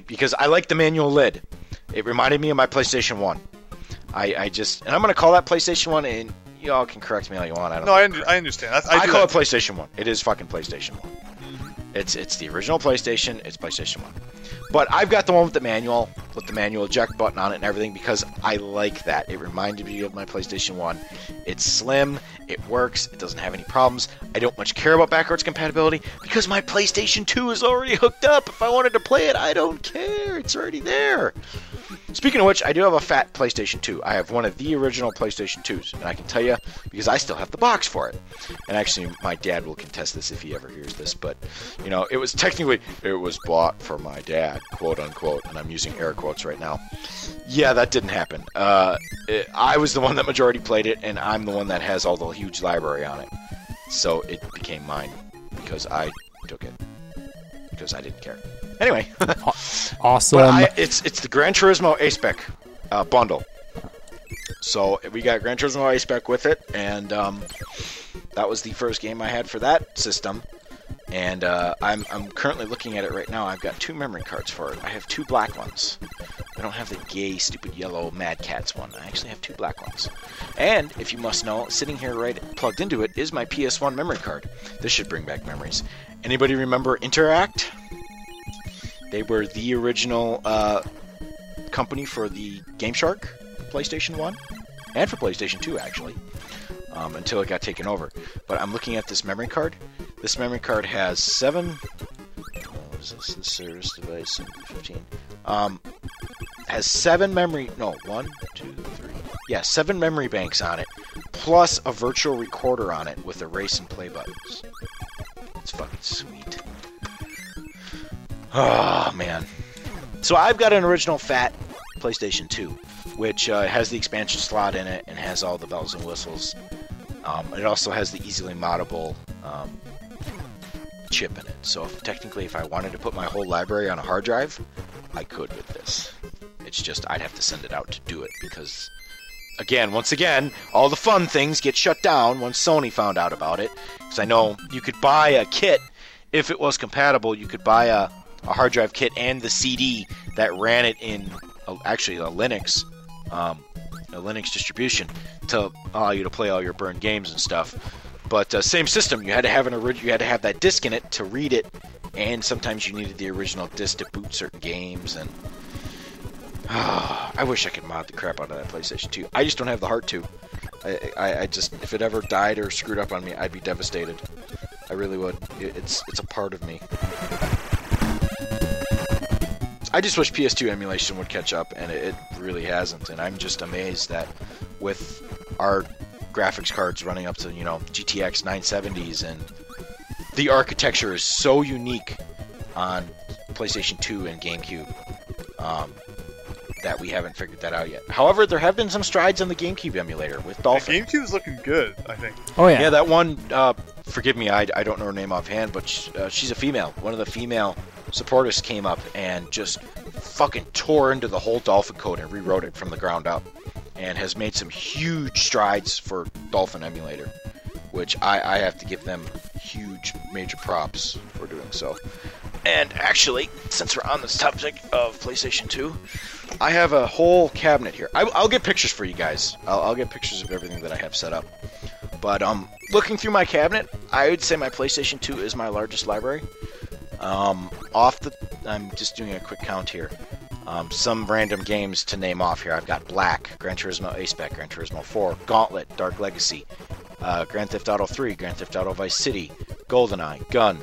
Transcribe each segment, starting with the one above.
Because I like the manual lid. It reminded me of my PlayStation 1. And I'm going to call that PlayStation 1, and y'all can correct me all you want. I understand. I call it PlayStation 1. It is fucking PlayStation 1. It's the original PlayStation. It's PlayStation 1. But I've got the one with the manual eject button on it and everything because I like that. It reminded me of my PlayStation 1. It's slim. It works. It doesn't have any problems. I don't much care about backwards compatibility because my PlayStation 2 is already hooked up. If I wanted to play it, I don't care. It's already there. Speaking of which, I do have a fat PlayStation 2. I have one of the original PlayStation 2s, and I can tell you because I still have the box for it. And actually, my dad will contest this if he ever hears this, but it was bought for my dad, quote unquote, and I'm using air quotes right now. Yeah, that didn't happen. I was the one that majority played it, and I'm the one that has all the huge library on it. So it became mine because I took it because I didn't care. Anyway, awesome. But it's the Gran Turismo A-Spec bundle. So we got Gran Turismo A-Spec with it, and that was the first game I had for that system. And I'm currently looking at it right now. I've got 2 memory cards for it. I have 2 black ones. I don't have the gay, stupid yellow Mad Cats one. I actually have 2 black ones. And, if you must know, sitting here right plugged into it is my PS1 memory card. This should bring back memories. Anybody remember Interact? They were the original company for the GameShark, PlayStation 1, and for PlayStation 2, actually, until it got taken over. But I'm looking at this memory card. This memory card has 7... What is this? The service device, 15. Has 7 memory... No, 1, 2, 3... Yeah, 7 memory banks on it, plus a virtual recorder on it with erase and play buttons. It's fucking sweet. Oh, man. So I've got an original fat PlayStation 2, which has the expansion slot in it and has all the bells and whistles. It also has the easily moddable chip in it. So technically, if I wanted to put my whole library on a hard drive, I could with this. It's just I'd have to send it out to do it because, once again, all the fun things get shut down once Sony found out about it. Because I know you could buy a kit, if it was compatible, you could buy a hard drive kit and the CD that ran it in actually a Linux distribution to allow you to play all your burned games and stuff. But same system, you had to have that disc in it to read it, and sometimes you needed the original disc to boot certain games. And I wish I could mod the crap out of that PlayStation 2. I just don't have the heart to. I just, if it ever died or screwed up on me, I'd be devastated. I really would. It's a part of me. I just wish PS2 emulation would catch up, and it really hasn't. And I'm just amazed that with our graphics cards running up to, GTX 970s, and the architecture is so unique on PlayStation 2 and GameCube that we haven't figured that out yet. However, there have been some strides on the GameCube emulator with Dolphin. The GameCube's looking good, I think. Oh, yeah. Yeah, that one, forgive me, I don't know her name offhand, but she's a female. One of the female supporters came up and just fucking tore into the whole Dolphin code and rewrote it from the ground up, and has made some huge strides for Dolphin emulator, which I have to give them huge major props for doing so. And actually, since we're on this topic of PlayStation 2, I have a whole cabinet here. I'll get pictures for you guys. I'll get pictures of everything that I have set up. But looking through my cabinet, I would say my PlayStation 2 is my largest library. I'm just doing a quick count here. Some random games to name off here. I've got Black, Gran Turismo A-Spec, Gran Turismo 4, Gauntlet, Dark Legacy, Grand Theft Auto 3, Grand Theft Auto Vice City, GoldenEye, Gun,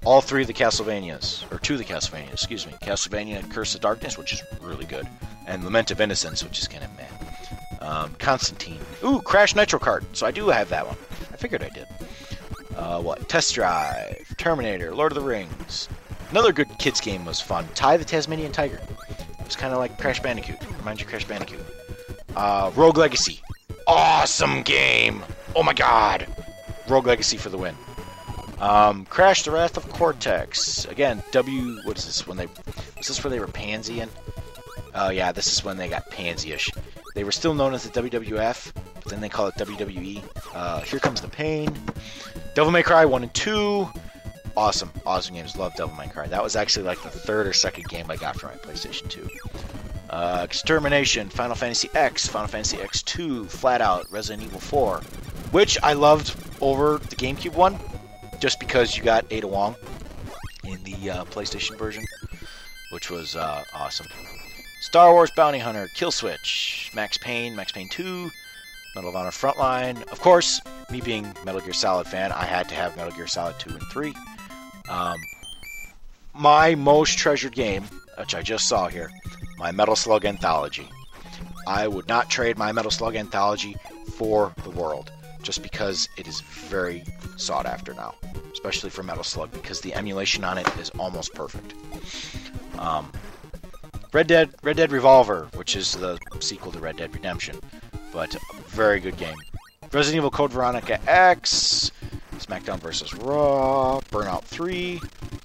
all 3 of the Castlevanias, or 2 of the Castlevanias, excuse me. Castlevania Curse of Darkness, which is really good, and Lament of Innocence, which is kind of meh. Constantine. Ooh, Crash Nitro Kart. So I do have that one. I figured I did. Test Drive, Terminator, Lord of the Rings. Another good kids game was fun. Ty the Tasmanian Tiger. It was kind of like Crash Bandicoot. Reminds you of Crash Bandicoot. Rogue Legacy. Awesome game. Oh my god. Rogue Legacy for the win. Crash the Wrath of Cortex. Again, what is this? Was this where they were pansy-ing? Oh yeah, this is when they got pansy-ish. They were still known as the WWF, but then they call it WWE. Here Comes the Pain. Devil May Cry 1 and 2. awesome games. Love Devil May Cry. That was actually like the third or second game I got for my PlayStation 2. Extermination, Final Fantasy X, Final Fantasy X2, Flat Out, Resident Evil 4, which I loved over the GameCube one, just because you got Ada Wong in the PlayStation version, which was awesome. Star Wars Bounty Hunter, Kill Switch, Max Payne 2, Medal of Honor Frontline. Of course, me being Metal Gear Solid fan, I had to have Metal Gear Solid 2 and 3. My most treasured game, which I just saw here, my Metal Slug Anthology. I would not trade my Metal Slug Anthology for the world, just because it is very sought after now, especially for Metal Slug, because the emulation on it is almost perfect. Red Dead Revolver, which is the sequel to Red Dead Redemption, but very good game. Resident Evil Code Veronica X, SmackDown vs. Raw, Burnout 3,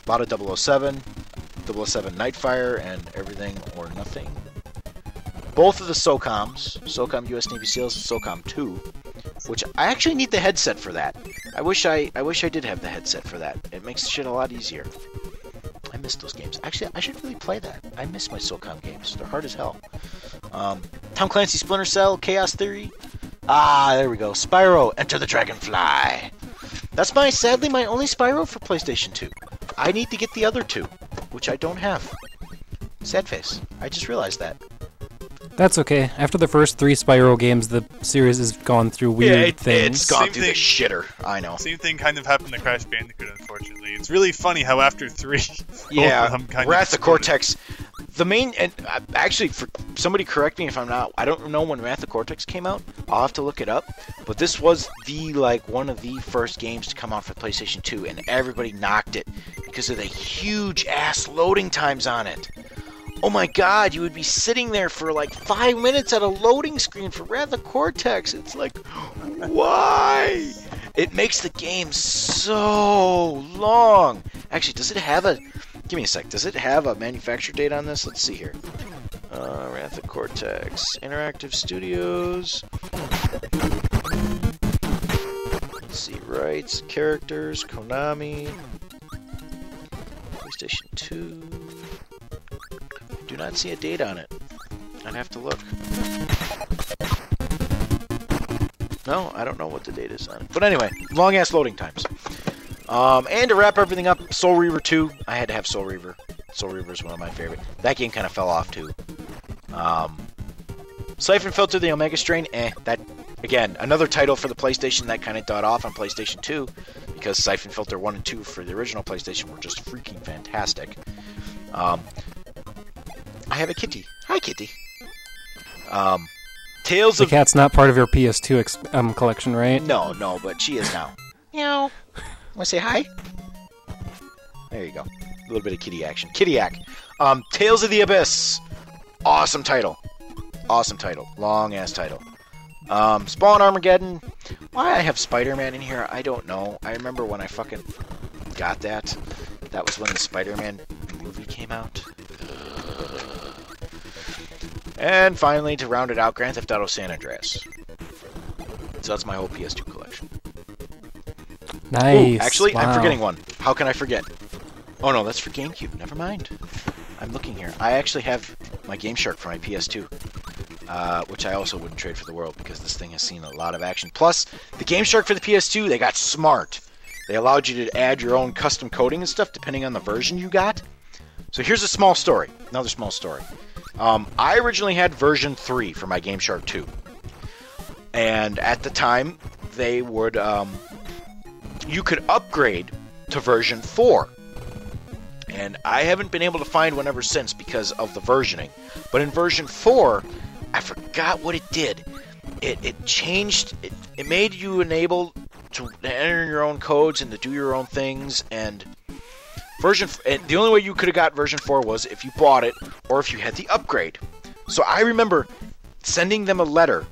a lot of 007, 007 Nightfire, and Everything or Nothing. Both of the SOCOMs, SOCOM US Navy SEALs and SOCOM 2, which I actually need the headset for that. I wish I did have the headset for that. It makes shit a lot easier. I miss those games. Actually, I should really play that. I miss my SOCOM games. They're hard as hell. Tom Clancy Splinter Cell, Chaos Theory. Ah, there we go. Spyro, Enter the Dragonfly. That's sadly my only Spyro for PlayStation 2. I need to get the other two, which I don't have. Sad face. I just realized that. That's okay. After the first 3 Spyro games, the series has gone through weird things. It's gone through the shitter. I know. Same thing kind of happened to Crash Bandicoot, unfortunately. It's really funny how after 3, yeah, both of them kind Wrath of of Cortex. The main, and actually, for somebody correct me if I'm not. I don't know when Wrath of Cortex came out. I'll have to look it up. But this was one of the first games to come out for PlayStation 2, and everybody knocked it because of the huge ass loading times on it. Oh my god, you would be sitting there for like 5 minutes at a loading screen for Wrath of Cortex. It's like, why? It makes the game so long. Actually, does it have a... Give me a sec. Does it have a manufacture date on this? Let's see here. Wrath of Cortex. Interactive Studios. Let's see. Rights, characters, Konami. PlayStation 2. Do not see a date on it. I'd have to look. No, I don't know what the date is on it. But anyway, long-ass loading times. And to wrap everything up, Soul Reaver 2. I had to have Soul Reaver. Soul Reaver is one of my favorite. That game kind of fell off, too. Siphon Filter, the Omega Strain. That, again, another title for the PlayStation that kind of died off on PlayStation 2. Because Siphon Filter 1 and 2 for the original PlayStation were just freaking fantastic. I have a kitty. Hi, kitty. Tales the of... cat's not part of your PS2 collection, right? No, but she is now. Meow. Want to say hi? There you go. A little bit of kitty action. Kitty-ack. Tales of the Abyss. Awesome title. Awesome title. Long-ass title. Spawn Armageddon. Why I have Spider-Man in here, I don't know. I remember when I fucking got that. That was when the Spider-Man movie came out. And finally, to round it out, Grand Theft Auto San Andreas. So that's my whole PS2 collection. Nice. Ooh, actually, wow. I'm forgetting one. How can I forget? Oh no, that's for GameCube. Never mind. I'm looking here. I actually have my GameShark for my PS2. Which I also wouldn't trade for the world because this thing has seen a lot of action. Plus, the GameShark for the PS2, they got smart. They allowed you to add your own custom coding and stuff depending on the version you got. So here's a small story. Another small story. I originally had version 3 for my GameShark 2. And at the time, they would... you could upgrade to version 4. And I haven't been able to find one ever since because of the versioning. But in version 4, I forgot what it did. It changed... It made you enable to enter your own codes and to do your own things, and... the only way you could have got version 4 was if you bought it or if you had the upgrade. So I remember sending them a letter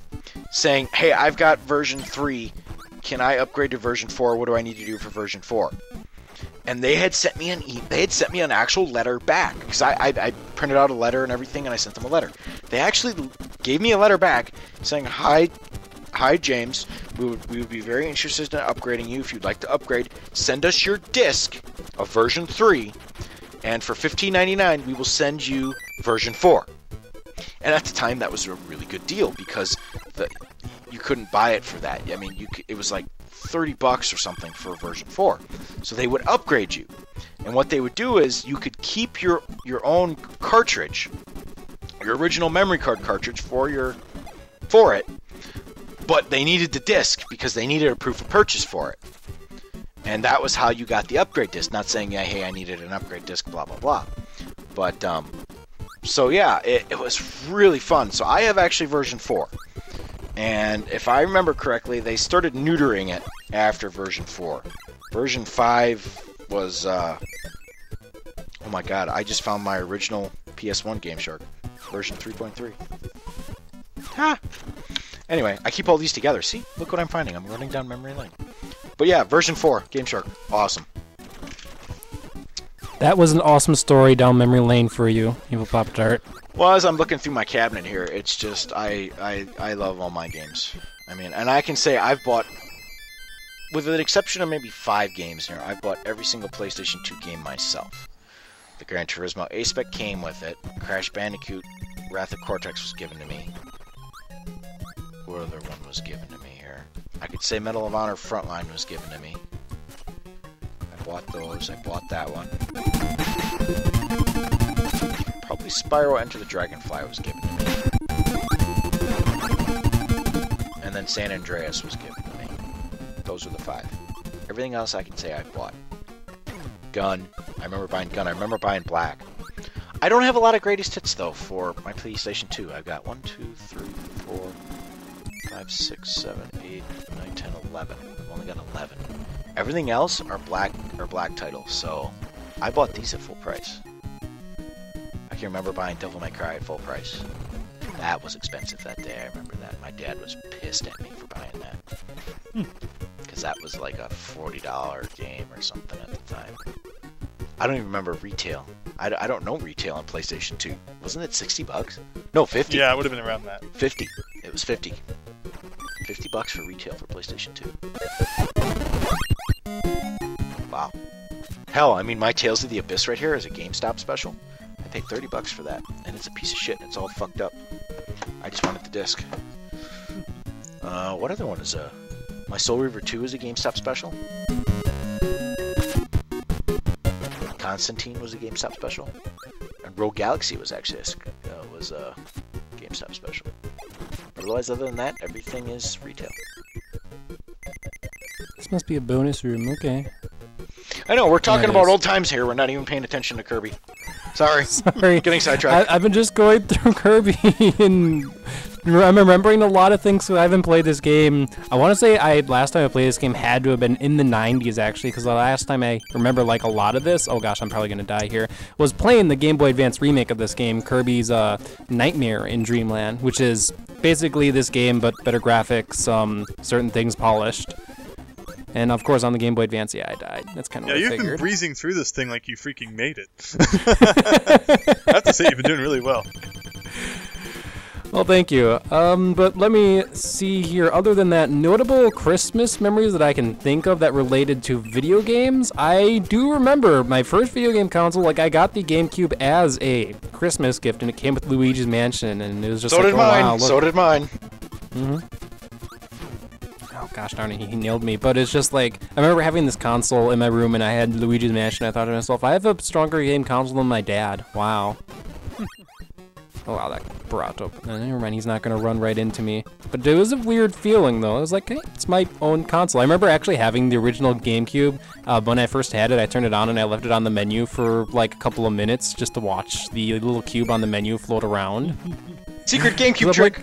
saying, hey, I've got version 3. Can I upgrade to version 4? What do I need to do for version 4? And they had sent me an actual letter back because I printed out a letter and everything and I sent them a letter. They actually gave me a letter back saying, hi, hi James, we would be very interested in upgrading you. If you'd like to upgrade, send us your disc of version 3, and for $15.99 we will send you version 4. And at the time that was a really good deal because you couldn't buy it for that. I mean, it was like $30 or something for version 4. So they would upgrade you. And what they would do is you could keep your own cartridge, your original memory card cartridge for it, but they needed the disc because they needed a proof of purchase for it. And that was how you got the upgrade disc. Not saying, yeah, hey, I needed an upgrade disc, blah, blah, blah. But, so yeah, it was really fun. So I have actually version 4. And if I remember correctly, they started neutering it after version 4. Version 5 was, oh my god, I just found my original PS1 GameShark. Version 3.3. Ha! Anyway, I keep all these together. See? Look what I'm finding. I'm running down memory lane. But yeah, version 4, GameShark. Awesome. That was an awesome story down memory lane for you, Evilpoptart. Well, as I'm looking through my cabinet here, it's just, I love all my games. I mean, and I can say I've bought, with an exception of maybe 5 games here, I've bought every single PlayStation 2 game myself. The Gran Turismo A-Spec came with it. Crash Bandicoot, Wrath of Cortex was given to me. What other one was given to me here? I could say Medal of Honor Frontline was given to me. I bought those. I bought that one. Probably Spyro Enter the Dragonfly was given to me. And then San Andreas was given to me. Those were the 5. Everything else I can say I bought. Gun. I remember buying Gun. I remember buying Black. I don't have a lot of greatest hits, though, for my PlayStation 2. I've got 1, 2, 3, 4, 5, 6, 7, 8, 9, 10, 11. I've only got 11. Everything else are black titles, so I bought these at full price. I can remember buying Devil May Cry at full price. That was expensive that day, I remember that. My dad was pissed at me for buying that. Because that was like a $40 game or something at the time. I don't even remember retail. I don't know retail on PlayStation 2. Wasn't it $60? No, 50. Yeah, it would have been around that. 50. It was 50. $50 for retail for PlayStation 2. Wow. Hell, I mean, my Tales of the Abyss right here is a GameStop special. I paid $30 for that, and it's a piece of shit, and it's all fucked up. I just wanted the disc. What other one is My Soul Reaver 2 is a GameStop special. Constantine was a GameStop special. And Rogue Galaxy was actually a GameStop special. Otherwise, other than that, everything is retail. This must be a bonus room, okay. I know, we're talking about old times here. We're not even paying attention to Kirby. Sorry. Getting sidetracked. I've been just going through Kirby and I'm remembering a lot of things, so I haven't played this game. I want to say last time I played this game had to have been in the 90s, actually, because the last time I remember like a lot of this, oh gosh, I'm probably going to die here, was playing the Game Boy Advance remake of this game, Kirby's Nightmare in Dreamland, which is basically this game, but better graphics, certain things polished. And of course, on the Game Boy Advance, yeah, I died. That's kind of what I figured. Yeah, you've been breezing through this thing like you freaking made it. I have to say, you've been doing really well. Well, thank you. But let me see here. Other than that, notable Christmas memories that I can think of that related to video games. I do remember my first video game console. Like, I got the GameCube as a Christmas gift, and it came with Luigi's Mansion, and it was just so like, did mine. Wow, so did mine. Mm-hmm. Oh gosh darn it, he nailed me. But it's just like, I remember having this console in my room and I had Luigi's Mansion. I thought to myself, I have a stronger game console than my dad. Wow. Oh wow, that brought up. Never mind, he's not going to run right into me. But it was a weird feeling though. I was like, hey, it's my own console. I remember actually having the original GameCube. When I first had it, I turned it on and I left it on the menu for like a couple of minutes just to watch the little cube on the menu float around. Secret GameCube trick!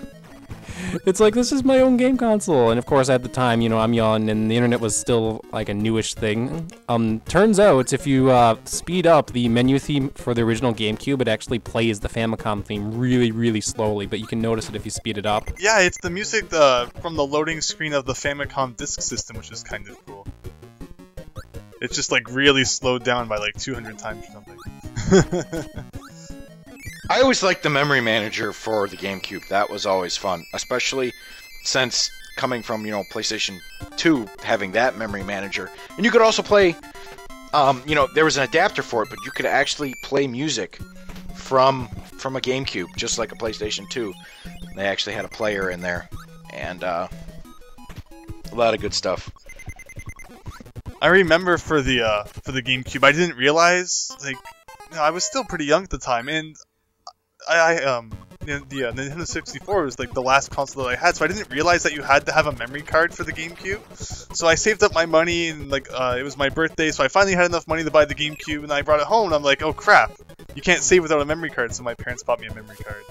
It's like, this is my own game console. And of course, at the time, you know, I'm young and the internet was still like a newish thing. Turns out, if you speed up the menu theme for the original GameCube, it actually plays the Famicom theme really, really slowly, but you can notice it if you speed it up. Yeah, it's the music from the loading screen of the Famicom disk system, which is kind of cool. It's just like really slowed down by like 200 times or something. I always liked the memory manager for the GameCube. That was always fun, especially since coming from, you know, PlayStation 2 having that memory manager. And you could also play, you know, there was an adapter for it, but you could actually play music from a GameCube, just like a PlayStation 2. They actually had a player in there, and a lot of good stuff. I remember for the GameCube, I didn't realize, like, you know, I was still pretty young at the time, and the Nintendo 64 was like the last console that I had, so I didn't realize that you had to have a memory card for the GameCube. So I saved up my money, and like it was my birthday, so I finally had enough money to buy the GameCube, and I brought it home, and I'm like, oh crap, you can't save without a memory card. So my parents bought me a memory card.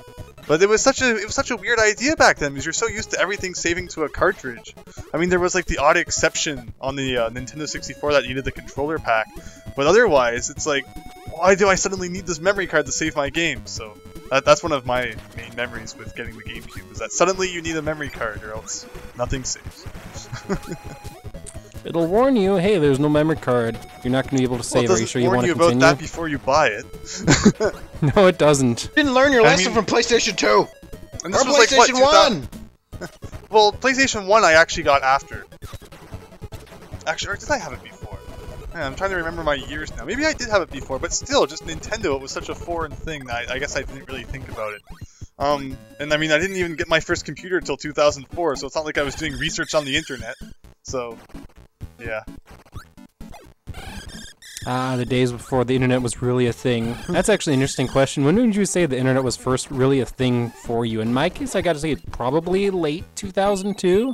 But it was such a weird idea back then, because you're so used to everything saving to a cartridge. I mean, there was like the odd exception on the Nintendo 64 that needed the controller pack, but otherwise, it's like, why do I suddenly need this memory card to save my game? So that's one of my main memories with getting the GameCube, is that suddenly you need a memory card or else nothing saves. It'll warn you, hey, there's no memory card. You're not going to be able to save. Are you sure you want to continue? It doesn't warn you about that before you buy it. No, it doesn't. You didn't learn your lesson from PlayStation 2! And this or was PlayStation like, what, 1! Well, PlayStation 1 I actually got after. Actually, or did I have it before? Man, I'm trying to remember my years now. Maybe I did have it before, but still, just Nintendo, it was such a foreign thing that I guess I didn't really think about it. And I mean, I didn't even get my first computer until 2004, so it's not like I was doing research on the internet. So, yeah. Ah, the days before the internet was really a thing. That's actually an interesting question. When would you say the internet was first really a thing for you? In my case, I gotta say probably late 2002.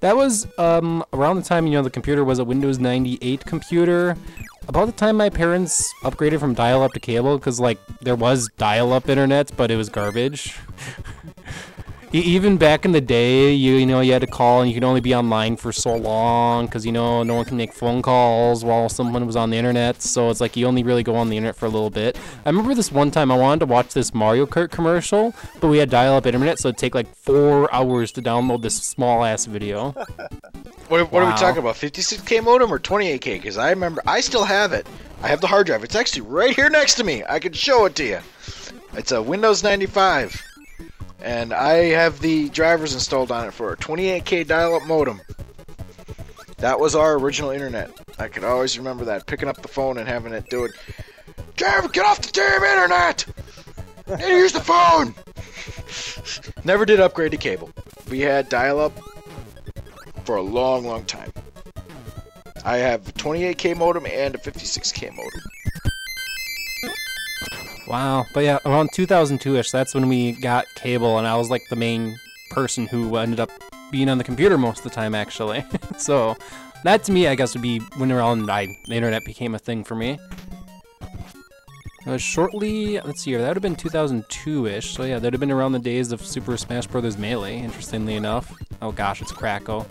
That was around the time, you know, the computer was a Windows 98 computer. About the time my parents upgraded from dial-up to cable, because, like, there was dial-up internet, but it was garbage. Even back in the day, you know, you had to call and you could only be online for so long because, you know, no one can make phone calls while someone was on the internet. So it's like you only really go on the internet for a little bit. I remember this one time I wanted to watch this Mario Kart commercial, but we had dial-up internet, so it'd take like 4 hours to download this small-ass video. What are we talking about? 56K modem or 28K? Because I remember, I still have it. I have the hard drive. It's actually right here next to me. I can show it to you. It's a Windows 95. And I have the drivers installed on it for a 28K dial-up modem. That was our original internet. I could always remember that, picking up the phone and having it do it. Driver, get off the damn internet! Use the phone! Never did upgrade to cable. We had dial-up for a long, long time. I have a 28K modem and a 56K modem. Wow, but yeah, around 2002-ish, that's when we got cable, and I was like the main person who ended up being on the computer most of the time, actually. So, that to me, I guess, would be when around the internet became a thing for me. Shortly, let's see here, that would have been 2002-ish, so yeah, that would have been around the days of Super Smash Bros. Melee, interestingly enough. Oh gosh, it's Kracko.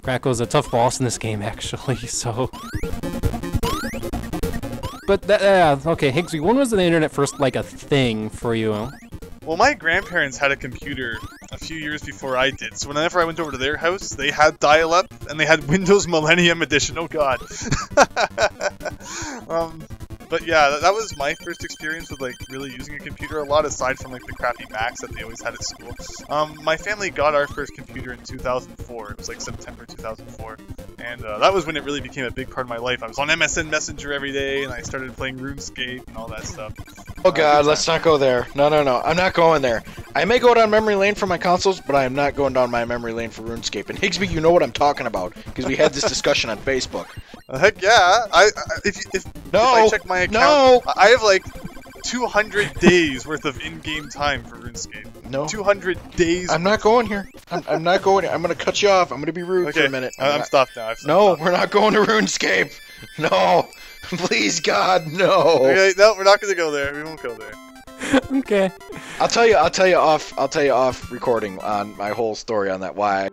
Kracko's a tough boss in this game, actually, so... But that, okay, Higsby, when was the internet first, like, a thing for you? Well, my grandparents had a computer a few years before I did, so whenever I went over to their house, they had dial-up, and they had Windows Millennium Edition, oh god. But yeah, that was my first experience with, like, really using a computer a lot, aside from, like, the crappy Macs that they always had at school. My family got our first computer in 2004. It was, like, September 2004. And that was when it really became a big part of my life. I was on MSN Messenger every day, and I started playing RuneScape and all that stuff. Oh god, let's not go there. No, I'm not going there. I may go down memory lane for my consoles, but I am not going down my memory lane for RuneScape. And Higsby, you know what I'm talking about, because we had this discussion on Facebook. Heck yeah! If I check my account, I have like 200 days worth of in-game time for RuneScape. No. 200 days. I'm not going here. I'm not going here. I'm going to cut you off. I'm going to be rude for a minute. I'm stopped now. We're not going to RuneScape. No. Please, God, no. Okay, no, we're not going to go there. We won't go there. Okay. I'll tell you off recording on my whole story on that why